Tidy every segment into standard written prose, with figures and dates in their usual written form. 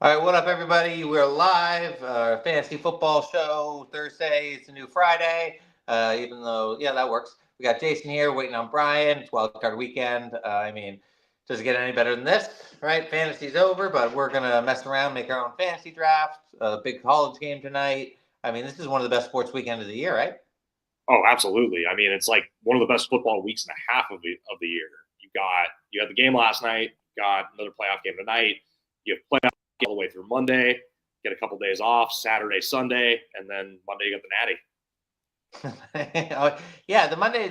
All right, what up, everybody? We're live, fantasy football show Thursday. It's a new Friday, even though, yeah, that works. We got Jason here waiting on Brian. It's wildcard weekend. Does it get any better than this, right? Fantasy's over, but we're going to mess around, make our own fantasy draft. Big college game tonight. This is one of the best sports weekends of the year, right? Oh, absolutely. I mean, it's like one of the best football weeks and a half of the year. You had the game last night, got another playoff game tonight. You have playoff all the way through Monday. Get a couple days off, Saturday, Sunday, and then Monday you got the Natty. Yeah, the Monday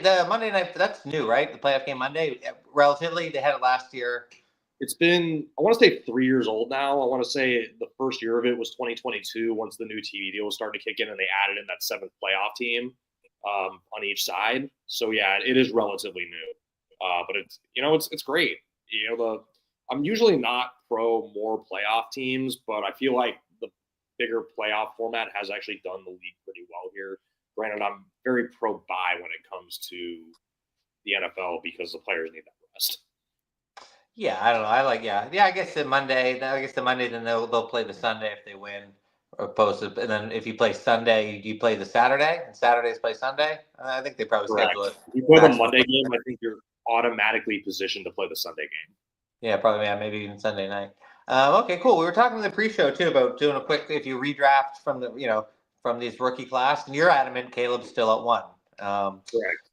night, that's new, right? The playoff game Monday, relatively, they had it last year. It's been, I want to say 3 years old now. I want to say the first year of it was 2022 once the new TV deal was starting to kick in and they added in that seventh playoff team on each side. So yeah, it is relatively new. But it's great. I'm usually not pro more playoff teams, but I feel like the bigger playoff format has actually done the league pretty well here. Granted, I'm very pro buy when it comes to the NFL because the players need that rest. Yeah, I don't know. Yeah. I guess the Monday. I guess the Monday, then they'll play the Sunday if they win, opposed to, and then if you play Sunday, you play the Saturday, and Saturdays play Sunday. I think they probably schedule Correct. it. If you play the Monday game, I think you're automatically positioned to play the Sunday game. Yeah, probably. Yeah, maybe even Sunday night. Okay, cool. We were talking in the pre-show too about doing a quick if you redraft from these rookie class, and you're adamant Caleb's still at one. Correct.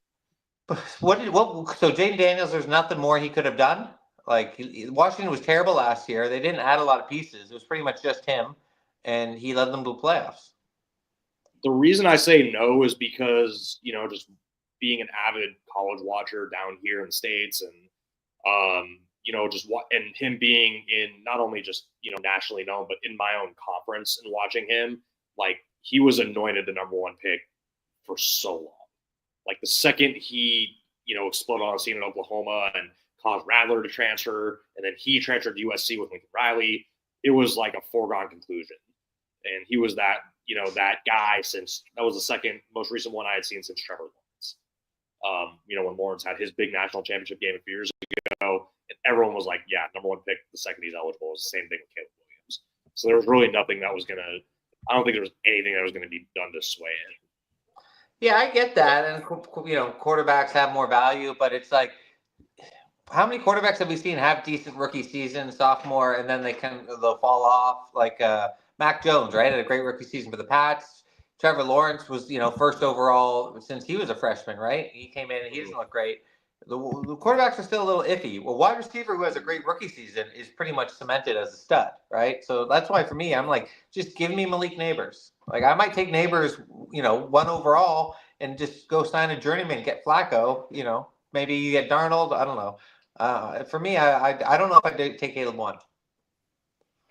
So Jaden Daniels, there's nothing more he could have done. Like Washington was terrible last year. They didn't add a lot of pieces. It was pretty much just him, and he led them to the playoffs. The reason I say no is because, just being an avid college watcher down here in the States and, and him being in not only just, nationally known, but in my own conference and watching him, like he was anointed the number one pick for so long. Like the second he, exploded on the scene in Oklahoma and caused Rattler to transfer, and then he transferred to USC with Lincoln Riley, it was like a foregone conclusion. And he was that guy since that was the second most recent one I had seen since Trevor Lawrence. When Lawrence had his big national championship game a few years ago, and everyone was like, yeah, number one pick the second he's eligible. It was the same thing with Caleb Williams. So there was really nothing that was I don't think there was anything that was going to be done to sway it. Yeah, I get that, and quarterbacks have more value, but it's like, how many quarterbacks have we seen have decent rookie season, sophomore, and then they'll fall off? Like Mac Jones, right, had a great rookie season for the Pats. Trevor Lawrence was, first overall since he was a freshman, right? He came in and he doesn't look great. The quarterbacks are still a little iffy. Well, wide receiver who has a great rookie season is pretty much cemented as a stud, right? So that's why for me, I'm like, just give me Malik Neighbors. Like I might take Neighbors, one overall, and just go sign a journeyman, get Flacco. Maybe you get Darnold. I don't know. For me, I don't know if I'd take Caleb one.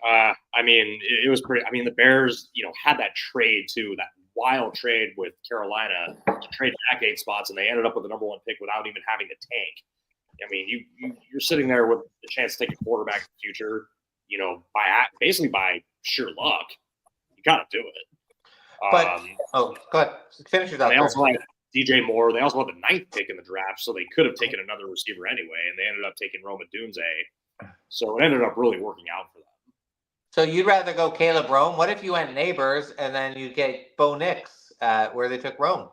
It was pretty. The Bears, had that trade too, that wild trade with Carolina to trade back 8 spots, and they ended up with the number one pick without even having to tank. You're sitting there with the chance to take a quarterback in the future, by sheer luck. You got to do it. But go ahead. Finish your thought. They also had DJ Moore. They also had the 9th pick in the draft, so they could have taken another receiver anyway, and they ended up taking Roma Dunze. So it ended up really working out for them. So you'd rather go Caleb Rome? What if you went Neighbors and then you get Bo Nix at where they took Rome?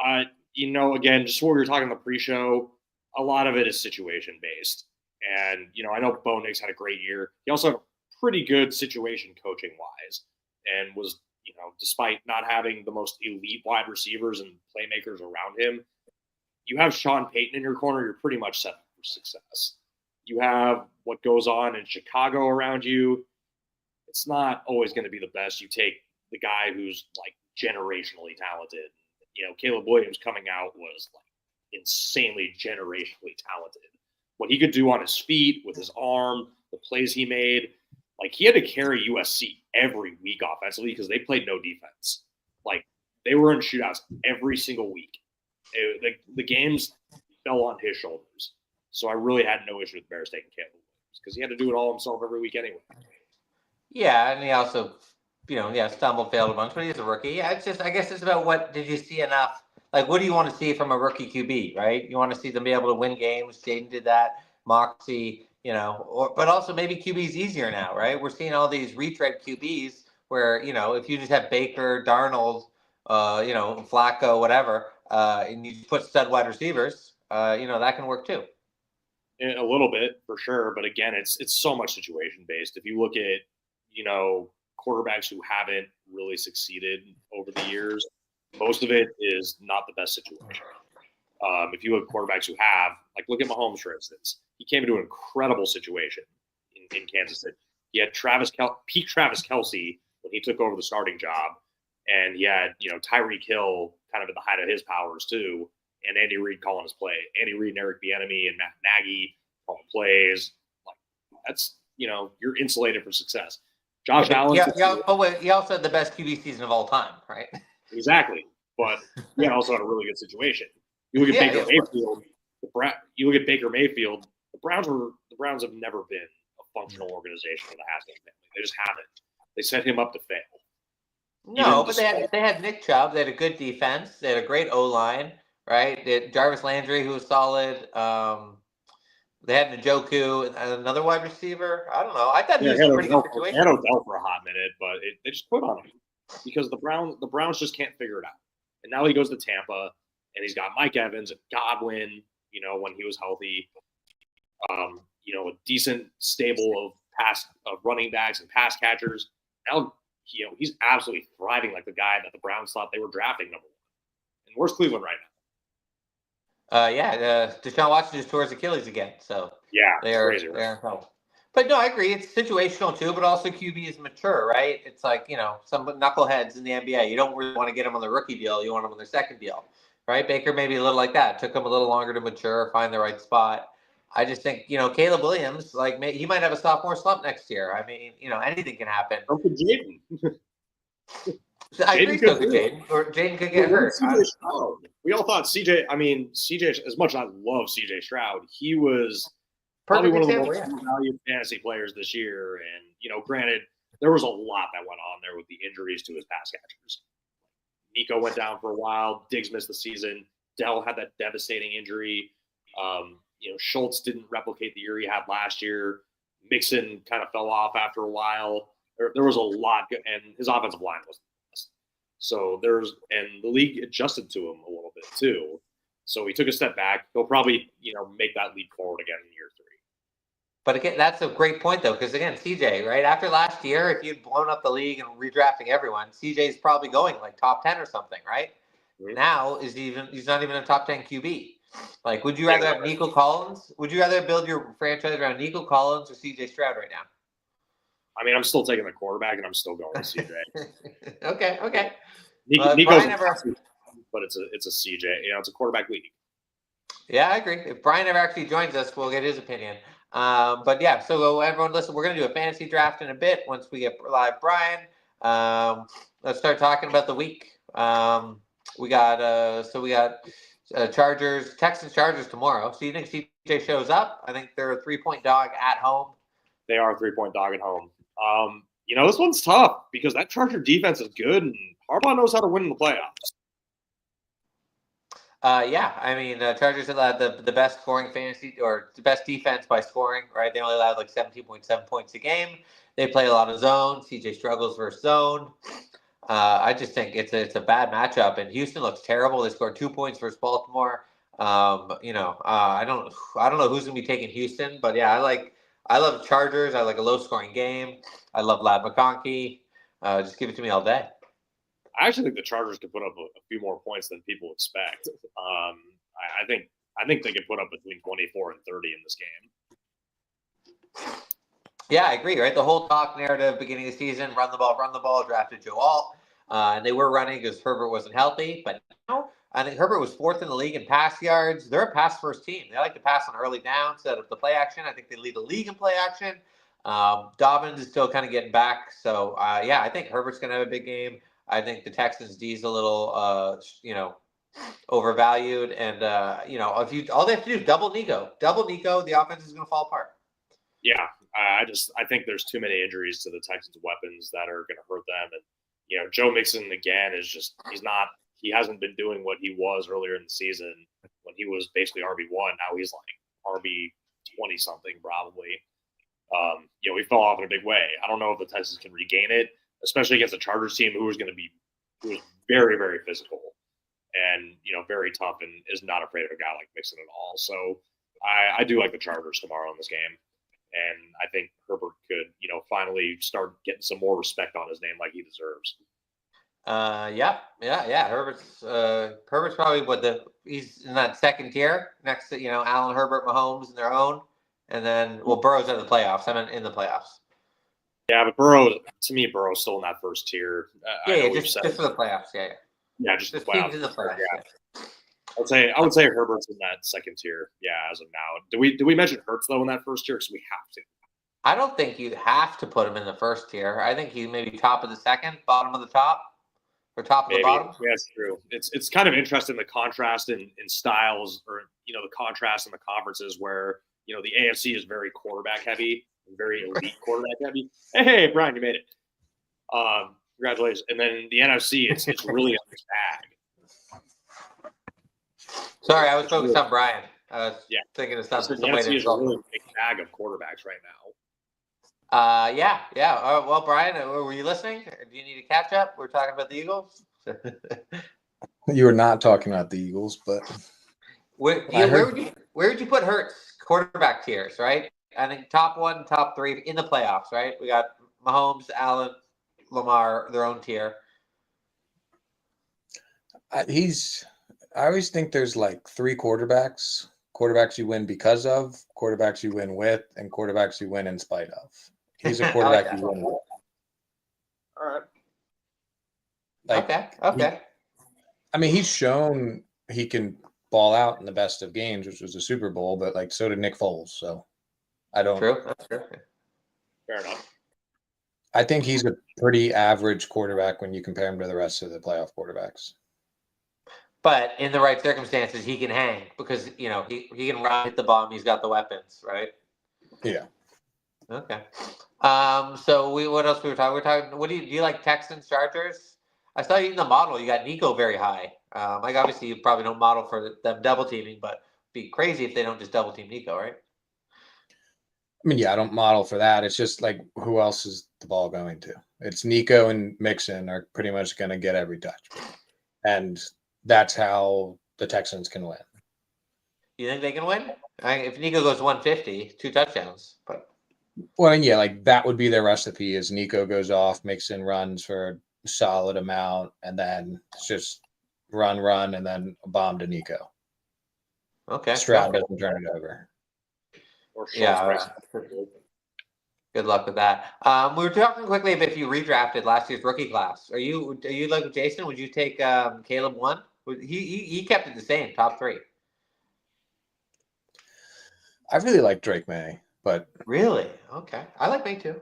Again, just what we were talking in the pre-show, a lot of it is situation based. And, I know Bo Nix had a great year. He also had a pretty good situation coaching wise and was, despite not having the most elite wide receivers and playmakers around him, you have Sean Payton in your corner, you're pretty much set up for success. You have what goes on in Chicago around you. It's not always going to be the best. You take the guy who's like generationally talented. Caleb Williams coming out was like insanely generationally talented. What he could do on his feet, with his arm, the plays he made, like he had to carry USC every week offensively because they played no defense. Like they were in shootouts every single week. The games fell on his shoulders. So I really had no issue with Bears taking Caleb Williams because he had to do it all himself every week anyway. Yeah, and he also, stumbled, failed a bunch, but he's a rookie. Yeah, I guess it's about what did you see enough? Like, what do you want to see from a rookie QB, right? You want to see them be able to win games. Jaden did that. Moxie, but also maybe QB's easier now, right? We're seeing all these retread QBs where, if you just have Baker, Darnold, Flacco, whatever, and you just put stud wide receivers, that can work too. A little bit for sure, but again, it's so much situation based. If you look at quarterbacks who haven't really succeeded over the years, most of it is not the best situation. If you look at quarterbacks who have, like, look at Mahomes, for instance. He came into an incredible situation in Kansas City. He had peak Travis Kelce when he took over the starting job, and he had Tyreek Hill kind of at the height of his powers too, and Andy Reid calling his play. Andy Reid and Eric Bieniemy and Matt Nagy calling plays. Like, that's you're insulated for success. Josh Allen. But wait, he also had the best QB season of all time, right? Exactly, but he also had a really good situation. You look at Baker Mayfield. You look at Baker Mayfield. The Browns have never been a functional organization for the Haskins family. They just haven't. They set him up to fail. No, but they had Nick Chubb. They had a good defense. They had a great O-line, right? They had Jarvis Landry, who was solid. They had Njoku, another wide receiver. I don't know. I thought he was a pretty good situation. They had Odell for a hot minute, but they just quit on him because the Browns just can't figure it out. And now he goes to Tampa, and he's got Mike Evans and Godwin, when he was healthy. A decent stable of running backs and pass catchers. Now, he's absolutely thriving like the guy that the Browns thought they were drafting number one. And where's Cleveland right now? Deshaun Watson just tore his Achilles again. So yeah, they're crazy, right? But no, I agree. It's situational too, but also QB is mature, right? It's like, some knuckleheads in the NBA. You don't really want to get them on the rookie deal. You want them on their second deal, right? Baker maybe a little like that. It took him a little longer to mature, find the right spot. I just think, Caleb Williams, he might have a sophomore slump next year. I mean, anything can happen. So could Jaden. I agree, so could Jaden. Or Jaden could get hurt. We all thought CJ, as much as I love CJ Stroud, he was probably one of the most valued fantasy players this year. And, granted, there was a lot that went on there with the injuries to his pass catchers. Nico went down for a while. Diggs missed the season. Dell had that devastating injury. Schultz didn't replicate the year he had last year. Mixon kind of fell off after a while. There was a lot, and his offensive line wasn't the best. So and the league adjusted to him a little bit too. So he took a step back. He'll probably, make that leap forward again in year 3. But again, that's a great point though, because again, CJ, right after last year, if you'd blown up the league and redrafting everyone, CJ's probably going like top 10 or something, right? Mm-hmm. Now he's not even a top 10 QB. Like, would you rather have Nico Collins? Would you rather build your franchise around Nico Collins or CJ Stroud right now? I'm still taking the quarterback, and I'm still going with CJ. Okay. Nico's but it's a CJ. It's a quarterback league. Yeah, I agree. If Brian ever actually joins us, we'll get his opinion. But yeah, so everyone listen, we're going to do a fantasy draft in a bit once we get live Brian. Let's start talking about the week. We got Texans Chargers tomorrow. So you think CJ shows up? I think they're a 3-point dog at home. They are a 3-point dog at home. This one's tough because that Charger defense is good, and Harbaugh knows how to win in the playoffs. Chargers allowed the best scoring fantasy or the best defense by scoring, right? They only allowed like 17.7 points a game. They play a lot of zone. CJ struggles versus zone. I just think it's a bad matchup, and Houston looks terrible. They scored 2 points versus Baltimore. I don't know who's gonna be taking Houston, but yeah, I love Chargers. I like a low scoring game. I love Ladd McConkey. Just give it to me all day. I actually think the Chargers could put up a few more points than people expect. I think they could put up between 24 and 30 in this game. Yeah, I agree, right? The whole talk narrative beginning of the season, run the ball, drafted Joe Alt. And they were running because Herbert wasn't healthy. But now I think Herbert was 4th in the league in pass yards. They're a pass-first team. They like to pass on early downs, set up the play action. I think they lead the league in play action. Dobbins is still kind of getting back. So, I think Herbert's going to have a big game. I think the Texans' D's a little, overvalued. And, all they have to do is double Nico. The offense is going to fall apart. Yeah, I think there's too many injuries to the Texans' weapons that are going to hurt them. And, Joe Mixon, again, he hasn't been doing what he was earlier in the season when he was basically RB1. Now he's like RB 20-something probably. We fell off in a big way. I don't know if the Texans can regain it, especially against a Chargers team who was very, very physical and, very tough and is not afraid of a guy like Mixon at all. So I do like the Chargers tomorrow in this game. And I think Herbert could, finally start getting some more respect on his name like he deserves. Yeah. Herbert's probably he's in that second tier next to Allen, Herbert, Mahomes in their own, and then Burrow's in the playoffs. I mean in the playoffs. Yeah, but Burrow's still in that first tier. Just for the playoffs. Yeah, just the playoffs. In the playoffs. Yeah. I would say Herbert's in that second tier. Yeah, as of now. Do we mention Hurts though in that first tier? Because we have to. I don't think you have to put him in the first tier. I think he's maybe top of the second, bottom of the top. Or top of the bottom? Yeah, that's true. It's kind of interesting the contrast in styles, or the contrast in the conferences where the AFC is very quarterback heavy, very elite quarterback heavy. Hey, Brian, you made it. Congratulations. And then the NFC, it's really a mixed bag. Sorry, I was focused on Brian. I was thinking of something. The NFC is a really big bag of quarterbacks right now. Yeah. Well, Brian, were you listening? Do you need to catch up? We're talking about the Eagles. You were not talking about the Eagles, but where would you put Hurts quarterback tiers? Right, I think top 1, top 3 in the playoffs. Right, we got Mahomes, Allen, Lamar, their own tier. I always think there's like 3 quarterbacks you win because of, quarterbacks you win with, and quarterbacks you win in spite of. He's a quarterback you win with. All right. Okay. He's shown he can ball out in the best of games, which was the Super Bowl, but so did Nick Foles. So I don't. True. That's true. Fair enough. I think he's a pretty average quarterback when you compare him to the rest of the playoff quarterbacks. But in the right circumstances, he can hang because he can run, hit the bomb. He's got the weapons, right? Yeah. Okay. So what else we were talking? We're talking. What do you like? Texans, Chargers. I saw you in the model. You got Nico very high. Obviously you probably don't model for them double teaming, but it'd be crazy if they don't just double team Nico, right? I don't model for that. It's just who else is the ball going to? It's Nico and Mixon are pretty much going to get every touch, and that's how the Texans can win. You think they can win? If Nico goes 150, 2 touchdowns, but. Well, that would be their recipe is Nico goes off, Mixon runs for a solid amount, and then it's just run, and then a bomb to Nico. Okay. Stroud doesn't turn it over. Good luck with that. We were talking quickly about if you redrafted last year's rookie class. Are you like Jason? Would you take Caleb 1? He kept it the same, top 3. I really like Drake May, but really, okay. I like May too,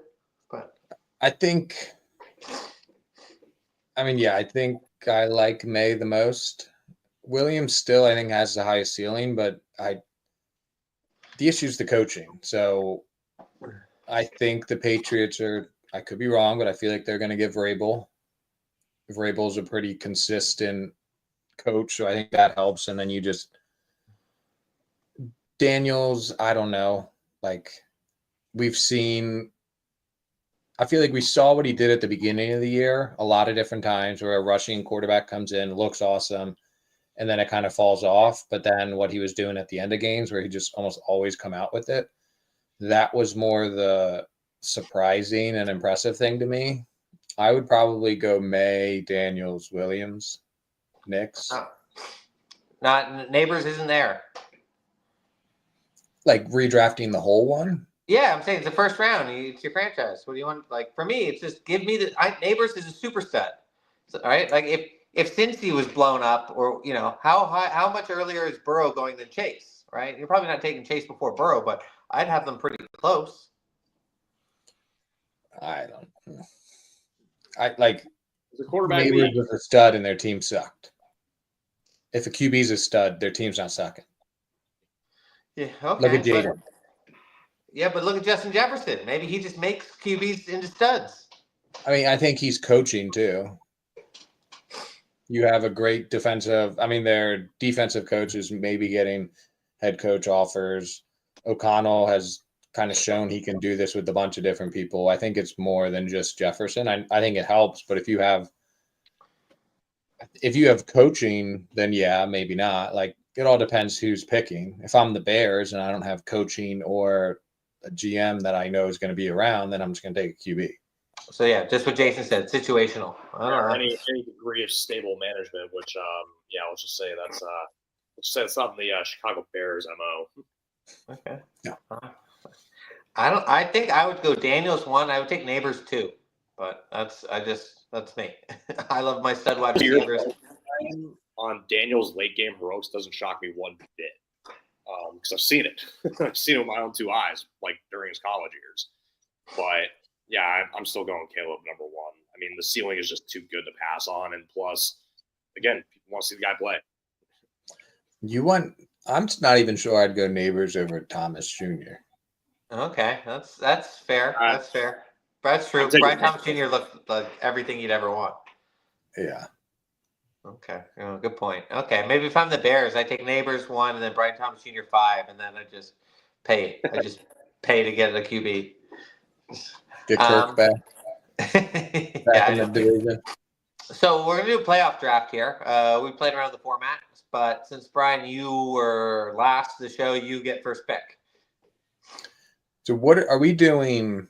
but I think. I think I like May the most. Williams still, I think, has the highest ceiling, but the issue is the coaching. So I think the Patriots I could be wrong, but I feel like they're going to give Vrabel. Vrabel's a pretty consistent coach, so I think that helps. And then Daniels, I don't know. We've seen, I feel like we saw what he did at the beginning of the year a lot of different times where a rushing quarterback comes in, looks awesome, and then it kind of falls off. But then what he was doing at the end of games where he just almost always come out with it, that was more the surprising and impressive thing to me. I would probably go May, Daniels, Williams, Knicks. Not Neighbors isn't there. Redrafting the whole one? Yeah, I'm saying it's the first round. It's your franchise. What do you want? For me, it's just give me Neighbors is a super stud. So, all right, if Cincy was blown up, or how much earlier is Burrow going than Chase? Right, you're probably not taking Chase before Burrow, but I'd have them pretty close. I don't. The quarterback Neighbors was a stud and their team sucked. If a QB's a stud, their team's not sucking. Yeah. Okay. Look at Jaden. But look at Justin Jefferson. Maybe he just makes QBs into studs. I think he's coaching too. You have a great defensive. Their defensive coaches maybe getting head coach offers. O'Connell has kind of shown he can do this with a bunch of different people. I think it's more than just Jefferson. I think it helps, but if you have coaching, then yeah, maybe not. Like it all depends who's picking. If I'm the Bears and I don't have coaching or a GM that I know is going to be around, then I'm just going to take a QB. So yeah, just what Jason said, situational. Any degree of stable management, which let's just say that's not the Chicago Bears MO. Okay. Yeah. I think I would go Daniels 1. I would take Neighbors 2, but that's me. I love my stud wide receivers. On Daniels' late game heroics doesn't shock me one bit because I've seen it. I've seen it with my own 2 eyes, like during his college years. But yeah, I'm still going Caleb number 1. I mean, the ceiling is just too good to pass on, and plus, again, people want to see the guy play. I'm not even sure I'd go Neighbors over Thomas Jr. Okay, that's fair. That's fair. That's true. Brian Thomas Jr. looked like everything you'd ever want. Yeah. Okay, good point. Okay, maybe if I'm the Bears, I take Neighbors 1 and then Brian Thomas Jr. 5, and then I just pay. I just pay to get a QB. Get Kirk back. Yeah, In the division. So we're gonna do a playoff draft here. We played around the format, but since Brian, you were last to the show, you get first pick. So what are we doing?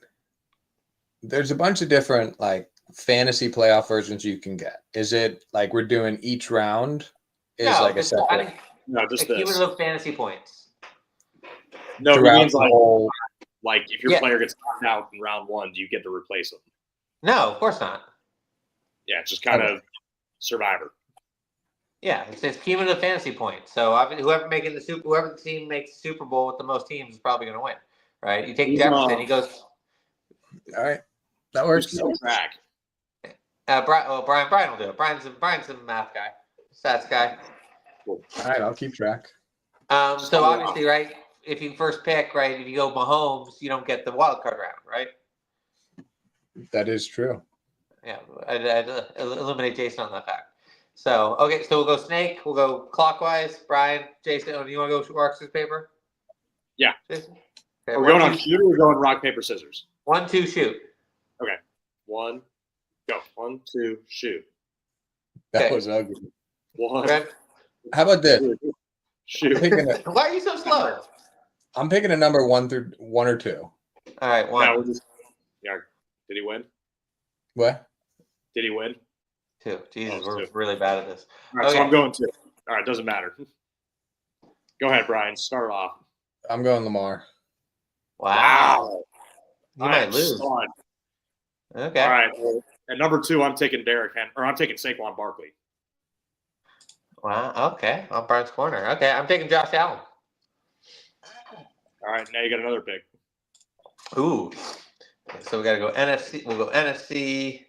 There's a bunch of different like fantasy playoff versions you can get. Is it like we're doing each round is no, like a separate? No, just cumulative fantasy points. No, it means like if your player gets knocked out in round 1, do you get to replace them? No, of course not. Yeah, it's just kind of Survivor. Yeah, it's cumulative fantasy points. So whoever the team makes the Super Bowl with the most teams is probably going to win, right? You take Jefferson, he goes. All right, that works. Track. Brian will do it. Brian's a math guy, stats guy. Cool. All right, I'll keep track. So obviously, right, if you first pick, right, if you go Mahomes, you don't get the wild card round, right? That is true. Yeah, I'd eliminate Jason on that fact. So, okay, so we'll go snake. We'll go clockwise. Brian, Jason, do you want to go rock, scissors, paper? Yeah. Jason? Okay, we're going on shoot or we're going rock, paper, scissors? 1, 2, shoot. Okay. 1, go. 1, 2, shoot. That was ugly. 1. Okay. How about this? Shoot. Why are you so slow? I'm picking a number 1 or 2. All right, 1. Yeah. Did he win? What? Did he win? 2. Jesus, we're really bad at this. All right, so I'm going 2. All right, doesn't matter. Go ahead, Brian. Start off. I'm going Lamar. Wow. You might lose. Stunned. Okay. All right. Well, at number 2, I'm taking I'm taking Saquon Barkley. Wow. Okay. On Brian's corner. Okay. I'm taking Josh Allen. All right. Now you got another pick. Ooh. So we got to go NFC. We'll go NFC.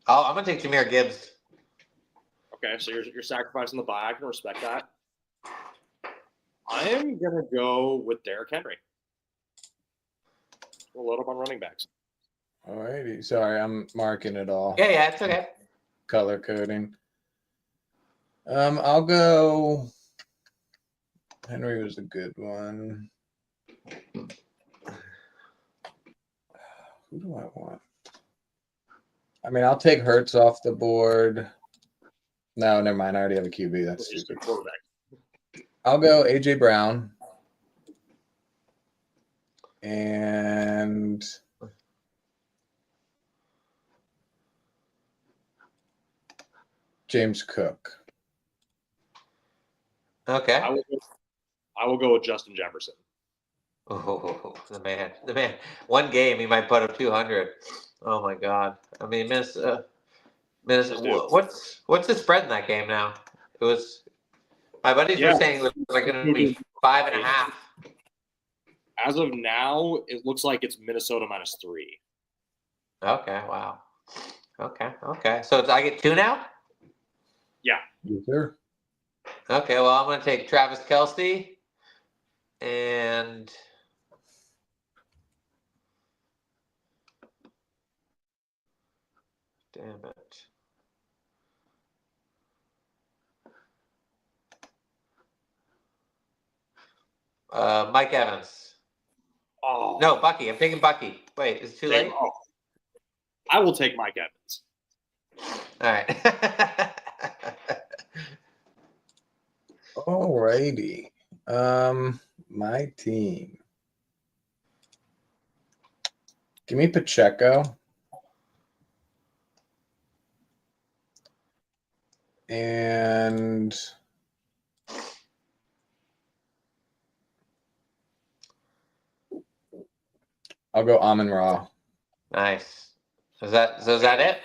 I'm going to take Jahmyr Gibbs. Okay. So you're sacrificing the buy. I can respect that. I am going to go with Derrick Henry. We'll load up on running backs. All righty. Sorry, I'm marking it all. Yeah, it's okay. Color coding. I'll go. Henry was a good one. Who do I want? I mean, I'll take Hurts off the board. No, never mind. I already have a QB. That's stupid. I'll go AJ Brown. And James Cook. Okay. I will go with Justin Jefferson. Oh, the man. One game, he might put up 200. Oh my God. I mean, Minnesota. What's the spread in that game now? It was. My buddies were saying it was like going to be 5.5. As of now, it looks like it's Minnesota -3. Okay. Wow. Okay. So I get 2 now? Yeah. Yes, sir. Okay. Well, I'm going to take Travis Kelce and. Damn it. Mike Evans. Oh No, Bucky. I'm taking Bucky. Wait, is it too late? oh. I will take Mike Evans. All right. Alrighty. My team. Give me Pacheco. And I'll go Amon-Ra. Nice. Is that it?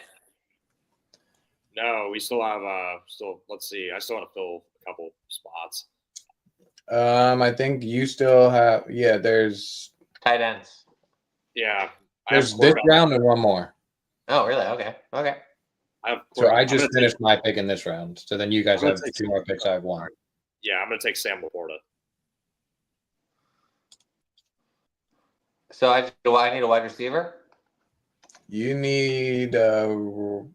No, we still have let's see. I still want to fill a couple spots. I think you still have there's Tight ends. Yeah. this round and one more. Oh, really? Okay. Okay. So I just finished my pick in this round. So then you guys have 2 more picks. I have 1. Yeah, I'm gonna take Sam Laporta. So do I need a wide receiver? You need 2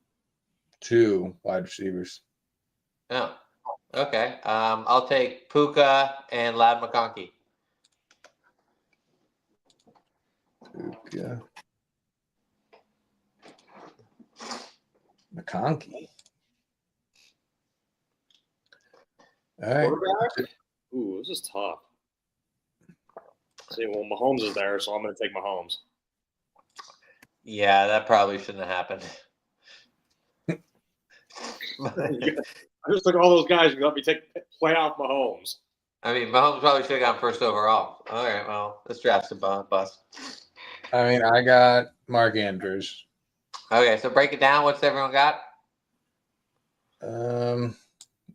wide receivers. Oh. Okay. I'll take Puka and Lad McConkey. Puka. McConkey. All right. Quarterback? Ooh, this is tough. See, well, Mahomes is there, so I'm going to take Mahomes. Yeah, that probably shouldn't have happened. I just took all those guys and let me take playoff Mahomes. I mean, Mahomes probably should have gone first overall. All right, well, this draft's a bust. I mean, I got Mark Andrews. Okay, so break it down. What's everyone got?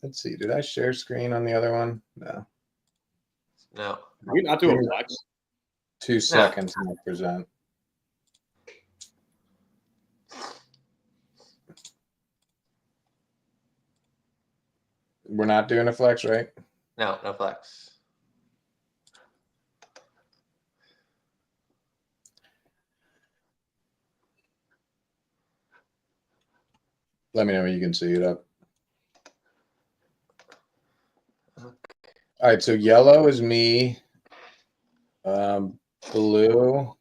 Let's see. Did I share screen on the other one? No. No. Can we not do a flex? 2 seconds and I'll present. We're not doing a flex, right? No flex. Let me know when you can see it up. All right, so yellow is me. Blue,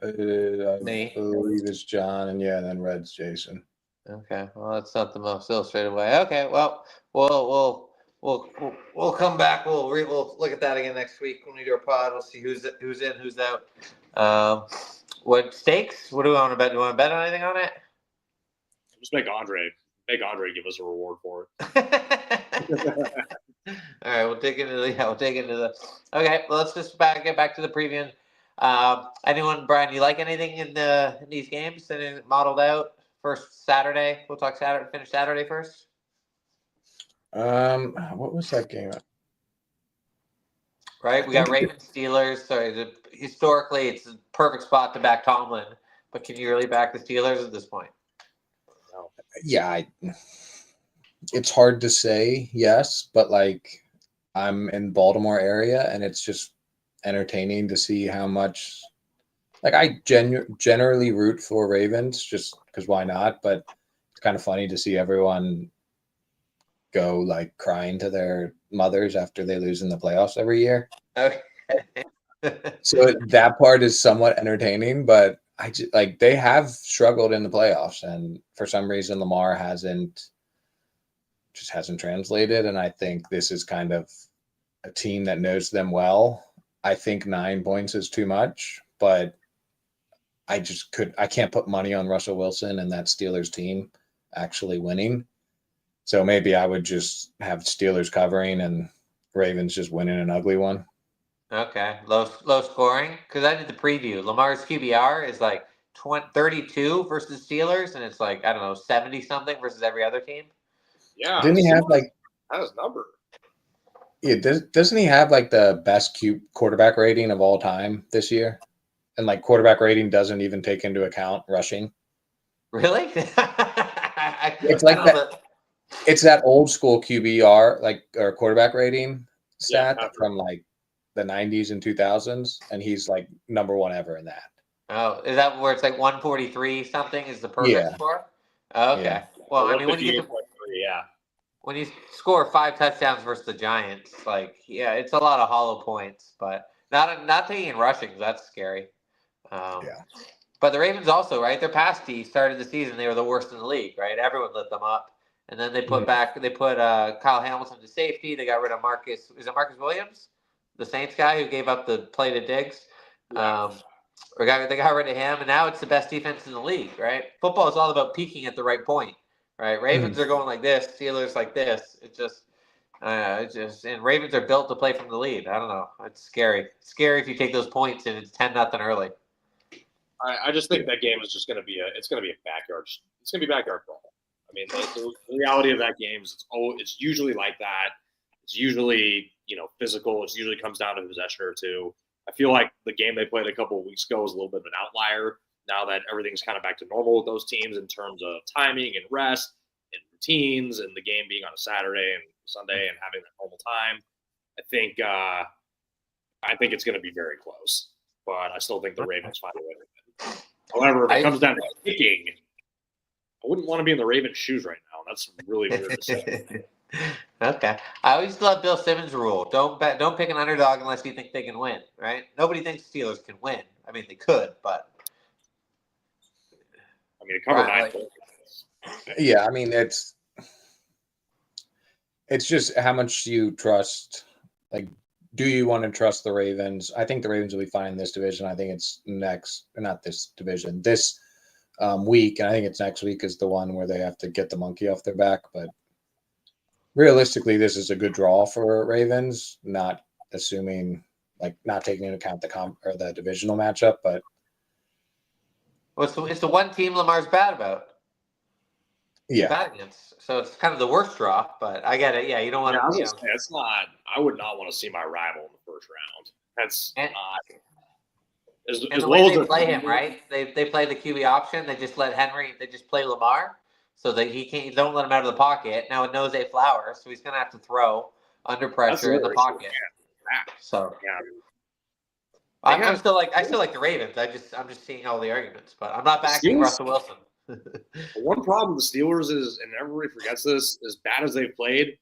I Me. believe is John, and then red's Jason. Okay, well, that's not the most illustrated way. Okay, well, we'll come back. We'll look at that again next week when we do our pod. We'll see who's in, who's out. What stakes? What do we want to bet? Do you want to bet on anything on it? Just make Andre give us a reward for it. All right, we'll take it into the. Okay, well, let's just get back to the preview. Anyone, Brian? You like anything in these games? Anything modeled out? First Saturday. We'll talk Saturday. Finish Saturday first. What was that game? Right, we got Ravens Steelers. So historically, it's a perfect spot to back Tomlin. But can you really back the Steelers at this point? No. Yeah, it's hard to say yes, but like I'm in Baltimore area, and it's just entertaining to see how much. Like I generally root for Ravens just because why not? But it's kind of funny to see everyone go like crying to their mothers after they lose in the playoffs every year. Okay. So that part is somewhat entertaining, but I just like they have struggled in the playoffs, and for some reason Lamar hasn't translated. And I think this is kind of a team that knows them well. I think 9 points is too much, but I can't put money on Russell Wilson and that Steelers team actually winning. So maybe I would just have Steelers covering and Ravens just winning an ugly one. Okay, low scoring, because I did the preview. Lamar's QBR is like 32 versus Steelers, and it's like, I don't know, 70 something versus every other team. Yeah, didn't he have like that was number? Yeah, doesn't he have like the best quarterback rating of all time this year? And like quarterback rating doesn't even take into account rushing. Really? It's like that. It's that old school QBR or quarterback rating stat from like the 90s and 2000s, and he's like number 1 ever in that. Oh, is that where it's like 143 something is the perfect score? Oh, okay. Yeah. Well, I mean, when you get when you score 5 touchdowns versus the Giants, like, yeah, it's a lot of hollow points, but not taking in rushing. That's scary. Yeah. But the Ravens also, right? Their pass D started the season, they were the worst in the league, right? Everyone lit them up. And then they put Kyle Hamilton to safety. They got rid of Marcus Williams, the Saints guy who gave up the play to Diggs. They got rid of him, and now it's the best defense in the league, right? Football is all about peaking at the right point, right? Ravens are going like this, Steelers like this. And Ravens are built to play from the lead. I don't know. It's scary. It's scary if you take those points and it's 10-0 early. I just think that game is just going to be a backyard. It's going to be backyard brawl. I mean, the reality of that game is it's usually like that. It's usually physical. It usually comes down to a possession or two. I feel like the game they played a couple of weeks ago was a little bit of an outlier. Now that everything's kind of back to normal with those teams in terms of timing and rest and routines, and the game being on a Saturday and Sunday and having that normal time, I think it's going to be very close. But I still think the Ravens find a way to win. However, if it comes down to kicking, I wouldn't want to be in the Ravens' shoes right now. That's really weird to say. Okay. I always love Bill Simmons' rule. Don't pick an underdog unless you think they can win, right? Nobody thinks Steelers can win. I mean, they could, but it covered 9 points. Yeah, I mean, it's just how much you trust. Like, do you want to trust the Ravens? I think the Ravens will be fine in this division. I think it's not this division, this week, and I think it's next week is the one where they have to get the monkey off their back. But realistically, this is a good draw for Ravens, not assuming, like, not taking into account the divisional matchup. But it's the one team Lamar's bad about. Yeah. Bad against. So it's kind of the worst draw, but I get it. Yeah, you don't want to. It's not. I would not want to see my rival in the first round. That's not. And the way they play him, right? They play the QB option. They just let Henry. They just play Lamar, so that he can't. Don't let him out of the pocket. Now it knows Zay Flowers, so he's gonna have to throw under pressure in the pocket. Yeah. So yeah. I still like the Ravens. I'm just seeing all the arguments, but I'm not backing Russell Wilson. One problem with the Steelers is, and everybody forgets this, as bad as they've played,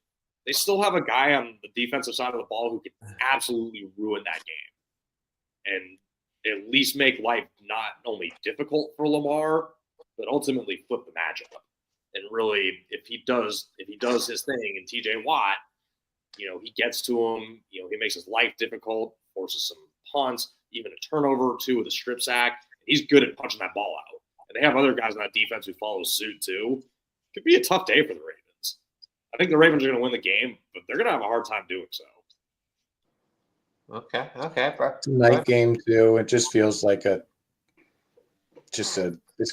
they still have a guy on the defensive side of the ball who can absolutely ruin that game and at least make life not only difficult for Lamar, but ultimately flip the matchup. And really, if he does his thing, and TJ Watt, he gets to him, he makes his life difficult, forces some punts, even a turnover or two with a strip sack. He's good at punching that ball out. And they have other guys on that defense who follow suit too. It could be a tough day for the Ravens. I think the Ravens are going to win the game, but they're going to have a hard time doing so. Okay. It's a night game too. It just feels like it's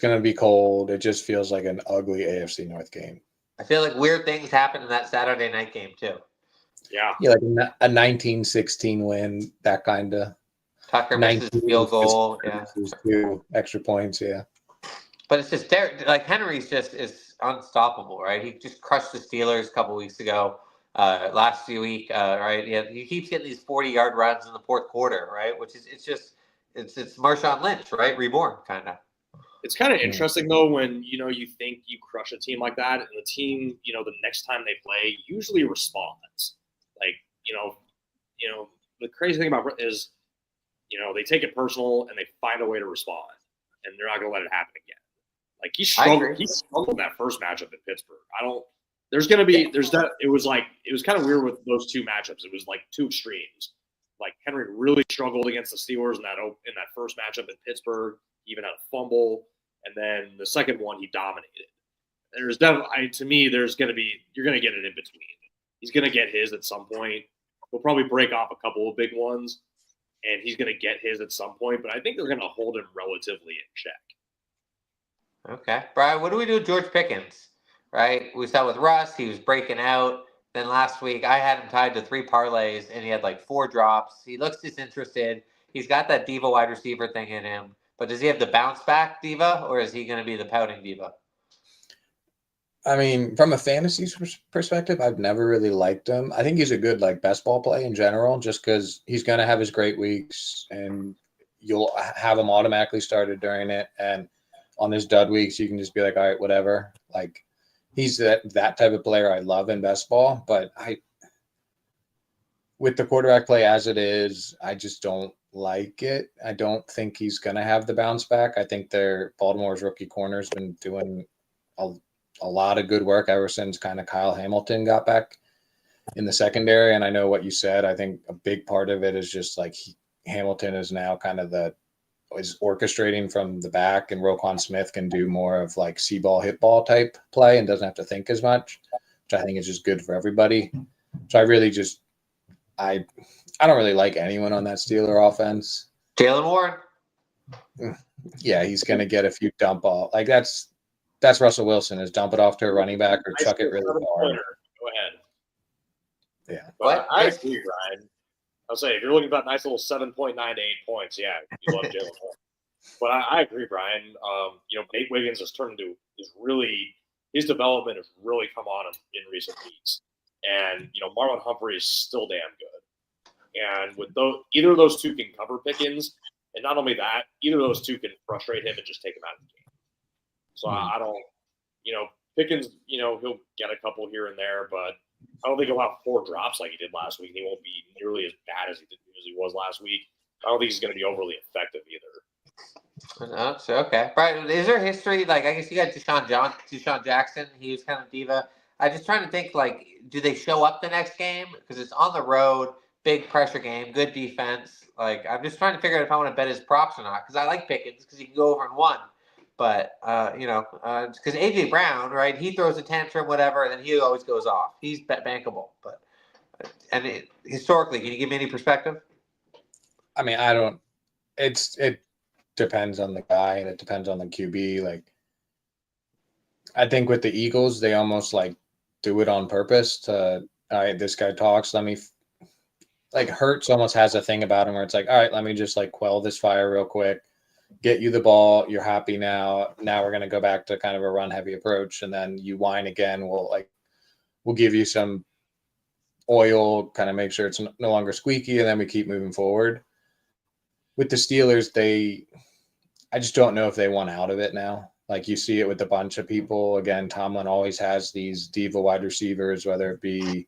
going to be cold. It just feels like an ugly AFC North game. I feel like weird things happen in that Saturday night game too. Yeah, like a 19-16 win, that kind of. Tucker misses field goal. Yeah, 2 extra points. Yeah. But it's just like Henry's is unstoppable, right? He just crushed the Steelers a couple weeks ago, last week, right? Yeah, he keeps getting these 40-yard runs in the fourth quarter, right? Which is it's Marshawn Lynch, right? Reborn, kind of. It's kind of interesting though when you think you crush a team like that, and the team the next time they play usually responds. Like the crazy thing about it is they take it personal and they find a way to respond, and they're not going to let it happen again. Like he struggled in that first matchup in Pittsburgh. It was kind of weird with those two matchups. It was like two extremes. Like Henry really struggled against the Steelers in that first matchup in Pittsburgh. He even had a fumble, and then the second one he dominated. There's definitely, to me, you're going to get it in between. He's going to get his at some point. He'll probably break off a couple of big ones, and he's going to get his at some point. But I think they're going to hold him relatively in check. Okay. Brian, what do we do with George Pickens? Right? We saw with Russ, he was breaking out. Then last week, I had him tied to 3 parlays, and he had like 4 drops. He looks disinterested. He's got that diva wide receiver thing in him. But does he have the bounce back diva, or is he going to be the pouting diva? I mean, from a fantasy perspective, I've never really liked him. I think he's a good best ball play in general, just because he's going to have his great weeks, and you'll have him automatically started during it. And on his dud weeks, you can just be like, all right, whatever. Like, he's that type of player I love in best ball, but with the quarterback play as it is, I just don't like it. I don't think he's going to have the bounce back. I think Baltimore's rookie corner's been doing a lot of good work ever since kind of Kyle Hamilton got back in the secondary. And I know what you said. I think a big part of it is just like Hamilton is now kind of is orchestrating from the back, and Roquan Smith can do more of like see ball, hit ball type play and doesn't have to think as much, which I think is just good for everybody. So I don't really like anyone on that Steeler offense. Jalen Warren. Yeah, he's going to get a few dump off. Like that's Russell Wilson, is dump it off to a running back or chuck it really far. Go ahead. Yeah. But I agree, Brian. I'll say, if you're looking at that nice little 7.9 to 8 points, yeah, you love Jalen Warren. But I agree, Brian. Nate Wiggins his development has really come on him in recent weeks. And, Marlon Humphrey is still damn good. And with either of those two can cover Pickens, and not only that, either of those two can frustrate him and just take him out of the game. So I don't, Pickens, he'll get a couple here and there, but I don't think he'll have 4 drops like he did last week. He won't be nearly as bad as he was last week. I don't think he's going to be overly effective either. So, okay. Right. Is there history? Like, I guess you got Deshaun Jackson. He was kind of diva. I'm just trying to think, like, do they show up the next game? Because it's on the road, big pressure game, good defense. Like, I'm just trying to figure out if I want to bet his props or not. Because I like Pickens because he can go over and 1. But, because A.J. Brown, right, he throws a tantrum, whatever, and then he always goes off. He's bankable. But, historically, can you give me any perspective? I mean, it depends on the guy and it depends on the QB. Like, I think with the Eagles, they almost like do it on purpose to, all right, this guy talks. Like Hurts almost has a thing about him where it's like, all right, let me just like quell this fire real quick, get you the ball. You're happy now. Now we're going to go back to kind of a run heavy approach. And then you whine again. We'll give you some oil, kind of make sure it's no longer squeaky. And then we keep moving forward. With the Steelers, I just don't know if they want out of it now. Like you see it with a bunch of people. Again, Tomlin always has these diva wide receivers, whether it be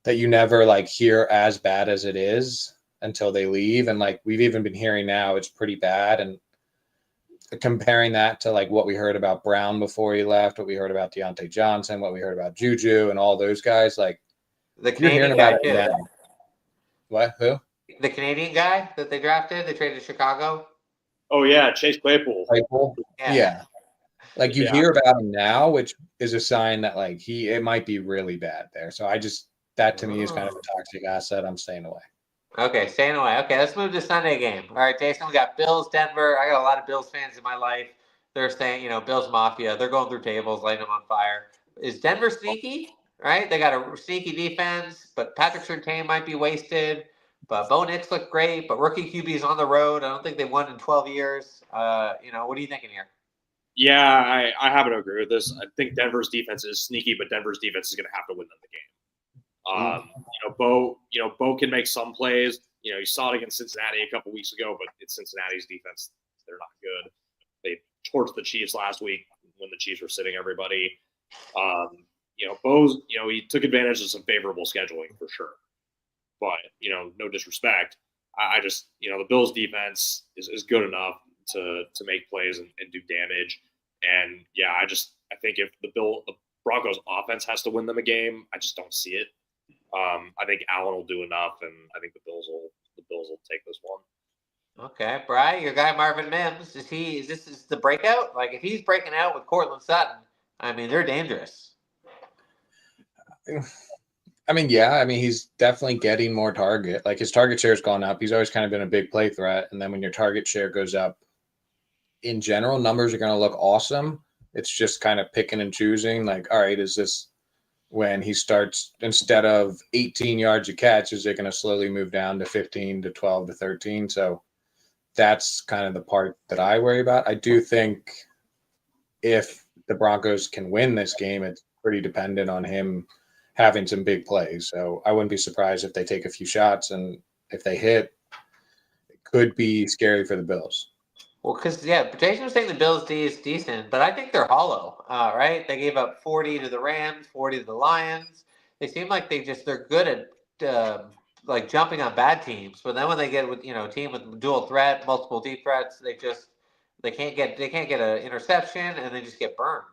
that you never like hear as bad as it is until they leave. And like we've even been hearing now, it's pretty bad. And comparing that to like what we heard about Brown before he left, what we heard about Deontay Johnson, what we heard about Juju and all those guys, like the Canadian guy too. Now. What? Who? The Canadian guy that they drafted, they traded to Chicago. Oh yeah, Chase Claypool. Yeah. Like you hear about him now, which is a sign that like it might be really bad there. So that to me is kind of a toxic asset. I'm staying away. Okay, staying away. Okay, let's move to Sunday game. All right, Jason, we got Bills, Denver. I got a lot of Bills fans in my life. They're saying, Bills Mafia. They're going through tables, lighting them on fire. Is Denver sneaky? Right? They got a sneaky defense, but Patrick Surtain might be wasted. But Bo Nix looked great, but rookie QB's on the road. I don't think they won in 12 years. What are you thinking here? Yeah, I happen to agree with this. I think Denver's defense is sneaky, but Denver's defense is going to have to win them the game. Bo can make some plays. You saw it against Cincinnati a couple weeks ago, but it's Cincinnati's defense. They're not good. They torched the Chiefs last week when the Chiefs were sitting everybody. Bo's, he took advantage of some favorable scheduling for sure. But, no disrespect. I just, the Bills defense is good enough to make plays and do damage. And yeah, I think if the Broncos offense has to win them a game, I just don't see it. I think Allen will do enough, and I think the Bills will take this one. Okay, Brian, your guy Marvin Mims, is this the breakout? Like if he's breaking out with Cortland Sutton, I mean they're dangerous. I mean, yeah. I mean, he's definitely getting more target. Like his target share has gone up. He's always kind of been a big play threat. And then when your target share goes up, in general, numbers are going to look awesome. It's just kind of picking and choosing. Like, all right, is this when he starts, instead of 18 yards a catch, is it going to slowly move down to 15 to 12 to 13? So that's kind of the part that I worry about. I do think if the Broncos can win this game, it's pretty dependent on him having some big plays. So I wouldn't be surprised if they take a few shots, and if they hit, it could be scary for the Bills. Well, because Jason was saying the Bills D is decent, but I think they're hollow. Right? They gave up 40 to the Rams, 40 to the Lions. They seem like they're good at like jumping on bad teams, but then when they get with a team with dual threat, multiple deep threats, they can't get an interception and they just get burned.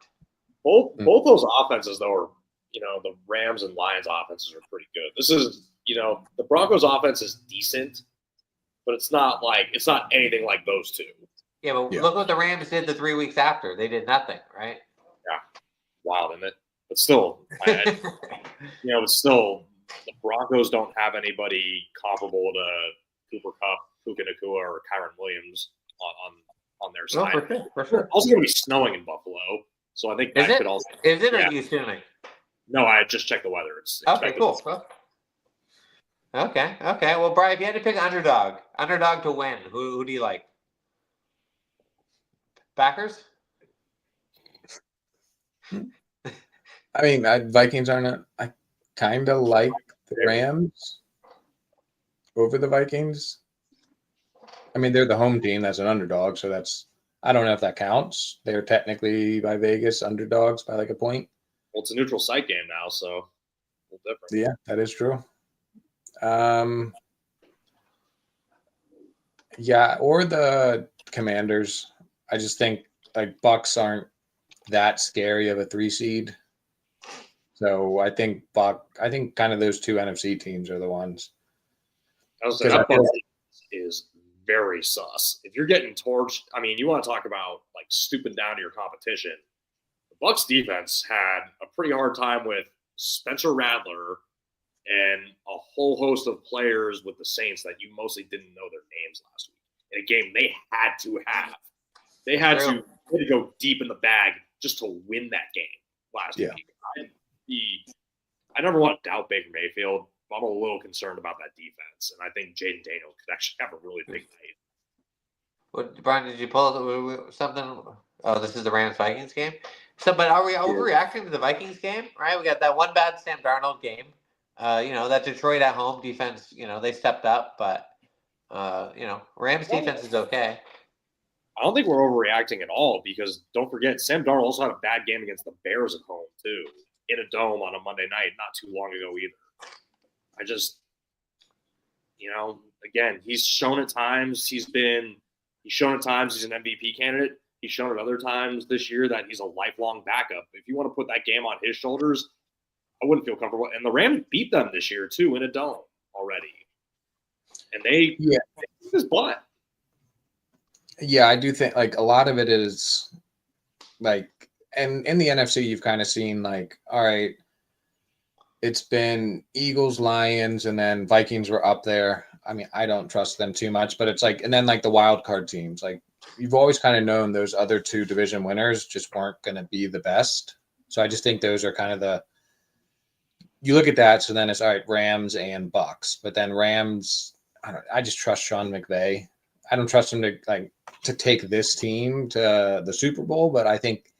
Both those offenses though are the Rams and Lions offenses are pretty good. This is the Broncos offense is decent, but it's not anything like those two. Yeah, but look what the Rams did the 3 weeks after. They did nothing, right? Yeah, wild, isn't it? But still, it's still the Broncos don't have anybody comparable to Cooper Kupp, Puka Nacua, or Kyron Williams on their side. For sure. It's also going to be snowing in Buffalo, so I think that could also. Is it or are you assuming? No, I just checked the weather. It's okay, cool. Okay. Well, Brian, if you had to pick an underdog to win, who do you like? Packers? I mean, Vikings aren't. I kind of like the Rams over the Vikings. I mean, they're the home team. That's an underdog, so I don't know if that counts. They're technically by Vegas underdogs by like a point. Well, it's a neutral site game now, so a little different. Yeah, that is true. Yeah, or the Commanders. I just think like Bucks aren't that scary of a 3 seed. So I think kind of those two NFC teams are the ones. That Bucks is very sus. If you're getting torched, I mean, you want to talk about like stooping down to your competition. The Bucks defense had a pretty hard time with Spencer Rattler and a whole host of players with the Saints that you mostly didn't know their names last week in a game they had to have. They had to go deep in the bag just to win that game last week. I never want to doubt Baker Mayfield, but I'm a little concerned about that defense, and I think Jaden Daniels could actually have a really big night. What, Brian, did you pull something? Oh, this is the Rams-Vikings game? But are we overreacting to the Vikings game, right? We got that one bad Sam Darnold game. That Detroit at home defense, they stepped up, but, Rams defense is okay. I don't think we're overreacting at all because don't forget, Sam Darnold also had a bad game against the Bears at home, too, in a dome on a Monday night not too long ago either. I just, again, he's shown at times he's an MVP candidate. He's shown at other times this year that he's a lifelong backup. If you want to put that game on his shoulders, I wouldn't feel comfortable. And the Rams beat them this year, too, in a dome already. And they beat his butt. Yeah, I do think like a lot of it is like, and in the NFC, you've kind of seen like, all right, it's been Eagles, Lions, and then Vikings were up there. I mean, I don't trust them too much, but it's like, and then like the wild card teams, like you've always kind of known those other two division winners just weren't going to be the best. So I just think those are kind of you look at that. So then it's all right, Rams and Bucks, but then Rams, I just trust Sean McVay. I don't trust him to take this team to the Super Bowl, but I think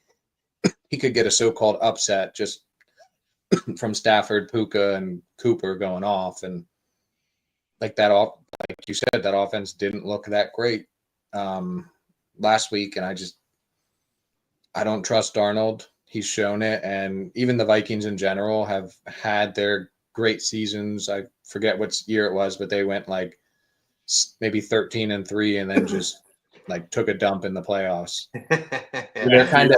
he could get a so-called upset just from Stafford, Puka, and Cooper going off. And like you said, that offense didn't look that great last week. And I don't trust Darnold. He's shown it. And even the Vikings in general have had their great seasons. I forget what year it was, but they went like maybe 13-3 and then just like took a dump in the playoffs. They're kind of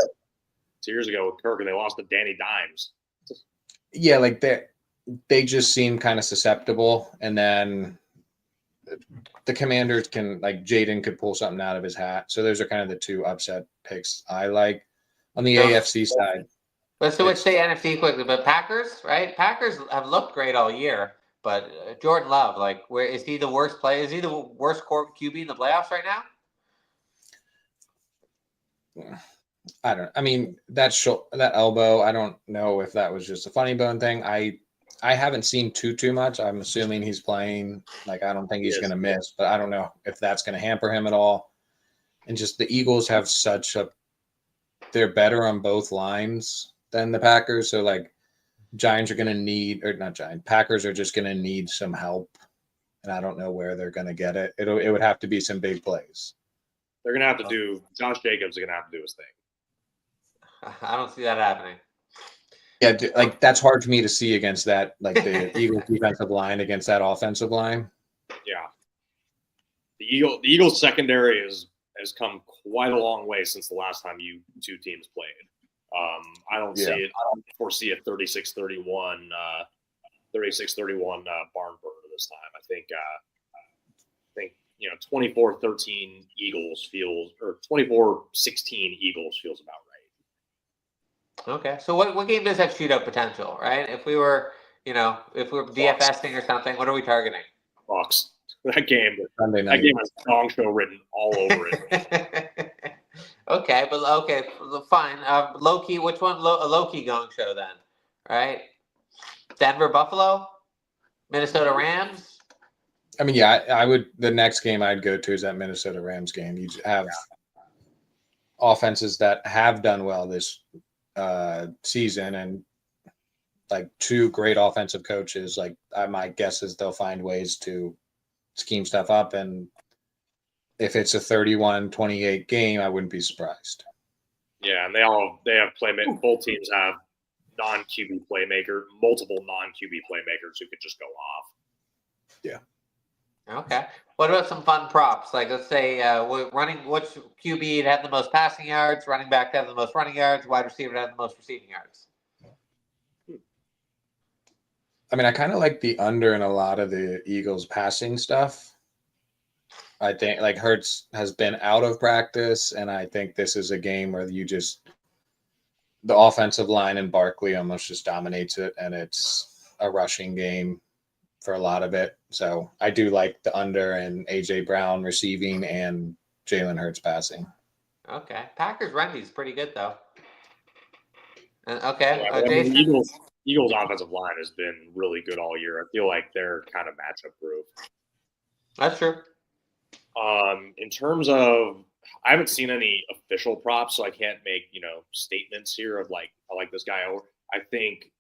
2 years ago with Kirk and they lost to Danny Dimes. Yeah, like they just seem kind of susceptible, and then the Commanders Jaden could pull something out of his hat. So those are kind of the two upset picks I like on the AFC side. Let's say NFC quickly, but Packers, right? Packers have looked great all year, but Jordan Love, where is he the worst player? Is he the worst QB in the playoffs right now? I mean, that elbow, I don't know if that was just a funny bone thing. I haven't seen too much. I'm assuming he's playing. I don't think he's going to miss, but I don't know if that's going to hamper him at all. And just the Eagles have they're better on both lines than the Packers. So Packers are just going to need some help. And I don't know where they're going to get it. It would have to be some big plays. They're gonna have to do. Josh Jacobs is gonna have to do his thing. I don't see that happening. Yeah, like that's hard for me to see against that, like the Eagles defensive line against that offensive line. Yeah, the Eagles secondary has come quite a long way since the last time you two teams played. I don't see it. I don't foresee a 36-31 barn burner this time. I think 24-13 Eagles feels, or 24-16 Eagles feels about right. Okay, so what game does have shootout potential, right? If we were DFSing or something, what are we targeting? Bucks. That game Sunday has Gong Show written all over it. Okay, fine. Low key, which one? A low key Gong Show then, right? Denver, Buffalo, Minnesota Rams. I mean, yeah, I would. The next game I'd go to is that Minnesota Rams game. You have offenses that have done well this season, and like two great offensive coaches. Like my guess is they'll find ways to scheme stuff up, and if it's a 31-28 game, I wouldn't be surprised. Yeah, and they have playmakers. Both teams have multiple non-QB playmakers who could just go off. Yeah. Okay. What about some fun props? Like, let's say which QB had the most passing yards, running back to have the most running yards, wide receiver to have the most receiving yards. I mean, I kind of like the under in a lot of the Eagles passing stuff. I think like Hurts has been out of practice, and I think this is a game where the offensive line and Barkley almost just dominates it, and it's a rushing game for a lot of it. So I do like the under and AJ Brown receiving and Jalen Hurts passing. Okay. Packers run is pretty good though. Okay. Yeah, the Eagles offensive line has been really good all year. I feel like they're kind of matchup proof. That's true. In terms of, I haven't seen any official props, so I can't make statements here of like I like this guy over. I think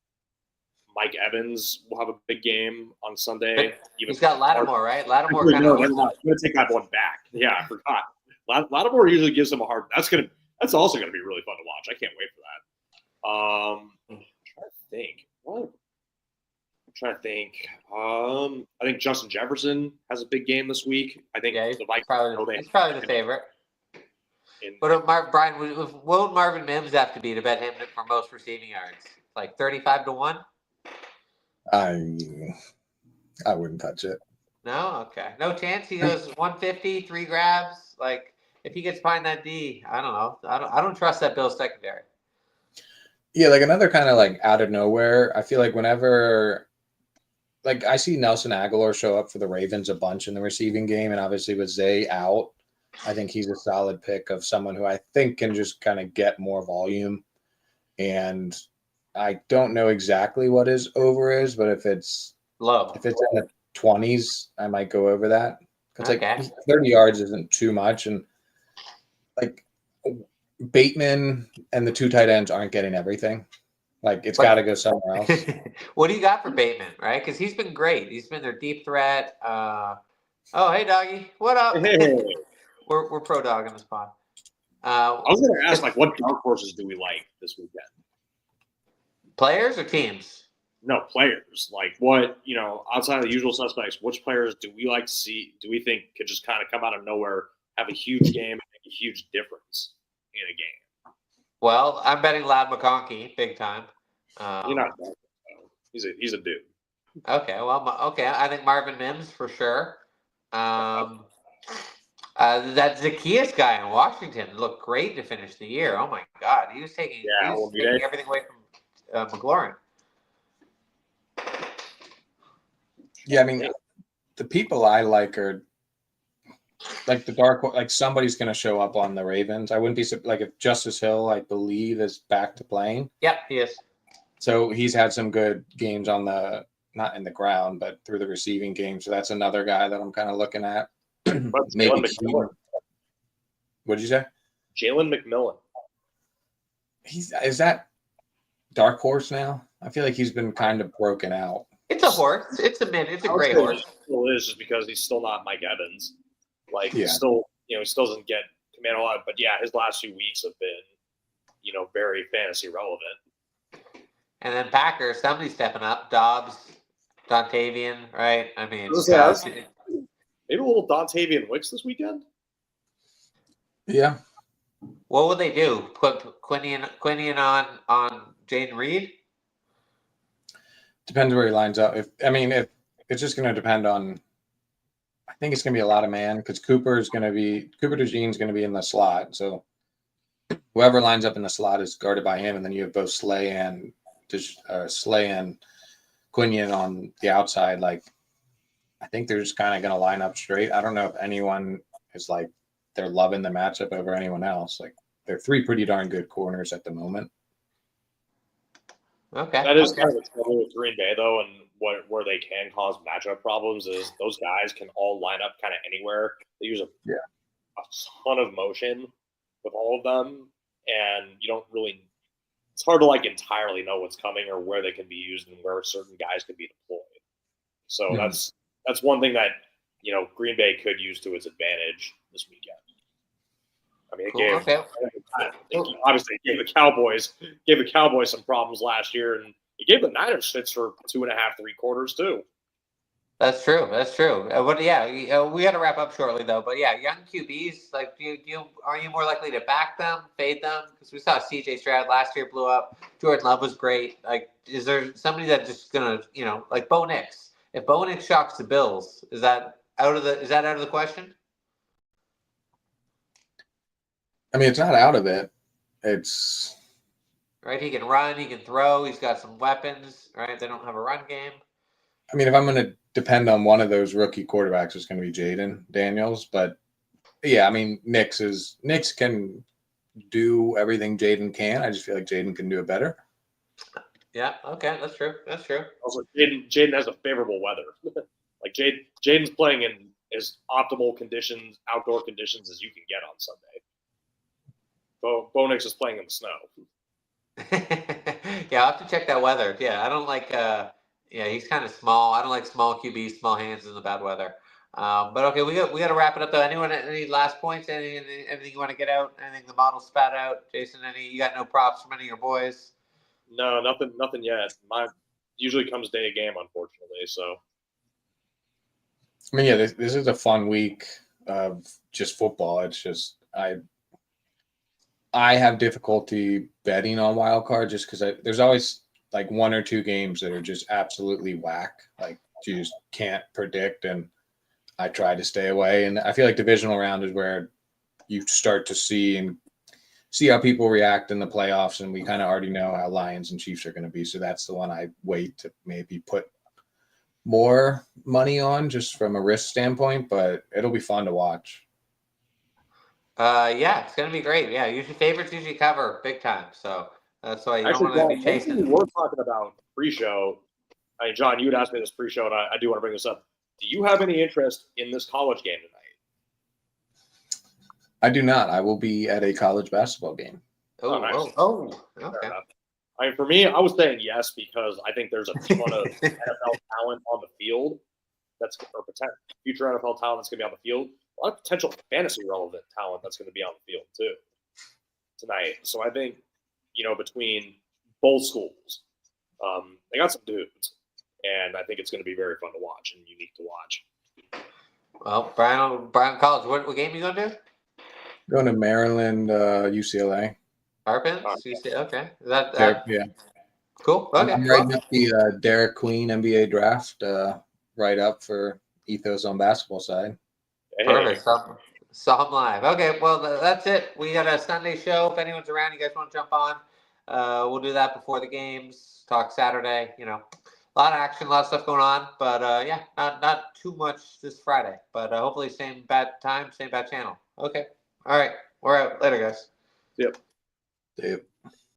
Mike Evans will have a big game on Sunday. He's got Lattimore, right? Lattimore I'm going to take that one back. Yeah, I forgot. Lattimore usually gives him a hard. That's also going to be really fun to watch. I can't wait for that. I'm trying to think. I think Justin Jefferson has a big game this week. I think he's the Vikings probably the favorite. But Brian, what would Marvin Mims have to be to bet him for most receiving yards? Like 35-1? I wouldn't touch it. No? Okay. No chance? He goes 150, 3 grabs? Like, if he gets behind that D, I don't know. I don't trust that Bills secondary. Yeah, like another kind of like out of nowhere. I feel like whenever like I see Nelson Aguilar show up for the Ravens a bunch in the receiving game, and obviously with Zay out, I think he's a solid pick of someone who I think can just kind of get more volume. And I don't know exactly what his over is, but if it's low, if it's in the 20s, I might go over that. Because okay. like 30 yards isn't too much, and like Bateman and the two tight ends aren't getting everything. Like it's got to go somewhere else. What do you got for Bateman, right? Because he's been great. He's been their deep threat. Oh, hey, doggy, what up? Hey. We're pro dog in this pod. I was going to ask, like, what dark horses do we like this weekend? Players or teams? No, players. Like, what, outside of the usual suspects, which players do we like to see? Do we think could just kind of come out of nowhere, have a huge game, and make a huge difference in a game? Well, I'm betting Loud McConkey big time. You're not. He's a dude. Okay. Well, I think Marvin Mims for sure. That Zacchaeus guy in Washington looked great to finish the year. Oh my God, he was taking everything away from McLaurin. Yeah, I mean, the people I like are like the dark. Like somebody's going to show up on the Ravens. I wouldn't be like if Justice Hill, I believe, is back to playing. Yep, he is. So he's had some good games on not in the ground, but through the receiving game. So that's another guy that I'm kind of looking at. Maybe. What did you say? Jalen McMillan. Is that dark horse now? I feel like he's been kind of broken out. It's a horse. It's a great horse. It still is just because he's still not Mike Evans. Like yeah. he still doesn't get command a lot. But yeah, his last few weeks have been, very fantasy relevant. And then Packers, somebody's stepping up. Dobbs, Dontavian, right? I mean, Maybe a little Dontavian Wicks this weekend. Yeah. What would they do? Put Quinion on Jaden Reed? Depends where he lines up. If it's just going to depend on. I think it's going to be a lot of man because Cooper DeJean's going to be in the slot. So whoever lines up in the slot is guarded by him, and then you have both Slay and Quinion on the outside. Like, I think they're just kind of going to line up straight. I don't know if anyone is like they're loving the matchup over anyone else. Like, they're three pretty darn good corners at the moment. Okay. That is kind of the trouble with Green Bay, though, and where they can cause matchup problems is those guys can all line up kind of anywhere. They use a ton of motion with all of them, and you don't really – it's hard to, entirely know what's coming or where they can be used and where certain guys can be deployed. So that's one thing that, Green Bay could use to its advantage this weekend. I mean, obviously it gave the Cowboys some problems last year, and it gave the Niners fits for 2.5, 3 quarters too. That's true. We got to wrap up shortly though. But yeah, young QBs, like, are you more likely to back them, fade them? Because we saw C.J. Stroud last year blew up. Jordan Love was great. Like, is there somebody that's just gonna, like Bo Nix? If Bo Nix shocks the Bills, is that out of the question? I mean, it's not out of it. It's right. He can run. He can throw. He's got some weapons. Right. They don't have a run game. I mean, if I'm going to depend on one of those rookie quarterbacks, it's going to be Jaden Daniels. But yeah, I mean, Nix can do everything Jaden can. I just feel like Jaden can do it better. Yeah. Okay. That's true. Also, Jaden has a favorable weather. Like Jaden's playing in as optimal conditions, outdoor conditions as you can get on Sunday. Bo Nix is playing in the snow. Yeah, I'll have to check that weather. Yeah, I don't like. He's kind of small. I don't like small QBs, small hands in the bad weather. But okay, we got to wrap it up though. Anyone any last points? Anything you want to get out? Anything the model spat out? Jason, you got no props from any of your boys? No, nothing yet. Mine usually comes day of game, unfortunately. So. I mean, yeah, this is a fun week of just football. It's just I have difficulty betting on wild card just because there's always like 1 or 2 games that are just absolutely whack. Like, you just can't predict, and I try to stay away. And I feel like divisional round is where you start to see how people react in the playoffs, and we kind of already know how Lions and Chiefs are going to be. So that's the one I wait to maybe put more money on just from a risk standpoint, but it'll be fun to watch. Yeah, it's gonna be great. Yeah, usually favorites usually cover big time, so that's why you don't want to be chasing. We were talking about pre-show. I mean, John, you had asked me this pre-show, and I do want to bring this up. Do you have any interest in this college game tonight? I do not. I will be at a college basketball game. Oh, nice. Okay. I mean, for me, I was saying yes because I think there's a ton of NFL talent on the field. Or potential future NFL talent that's going to be on the field. A lot of potential fantasy relevant talent that's going to be on the field too tonight. So I think, between both schools, they got some dudes, and I think it's going to be very fun to watch and unique to watch. Well, Brian College, what game are you going to do? Going to Maryland, UCLA. Harpins? UCLA, okay. Is that yeah. Cool. Okay. I'm writing up the Derek Queen NBA draft right up for Ethos on basketball side. Perfect. Saw him live. Okay, well, that's it. We got a Sunday show. If anyone's around, you guys want to jump on, we'll do that before the games. Talk Saturday. A lot of action, a lot of stuff going on. But not too much this Friday. But hopefully, same bad time, same bad channel. Okay. All right. We're out. Later, guys. Yep. Yep.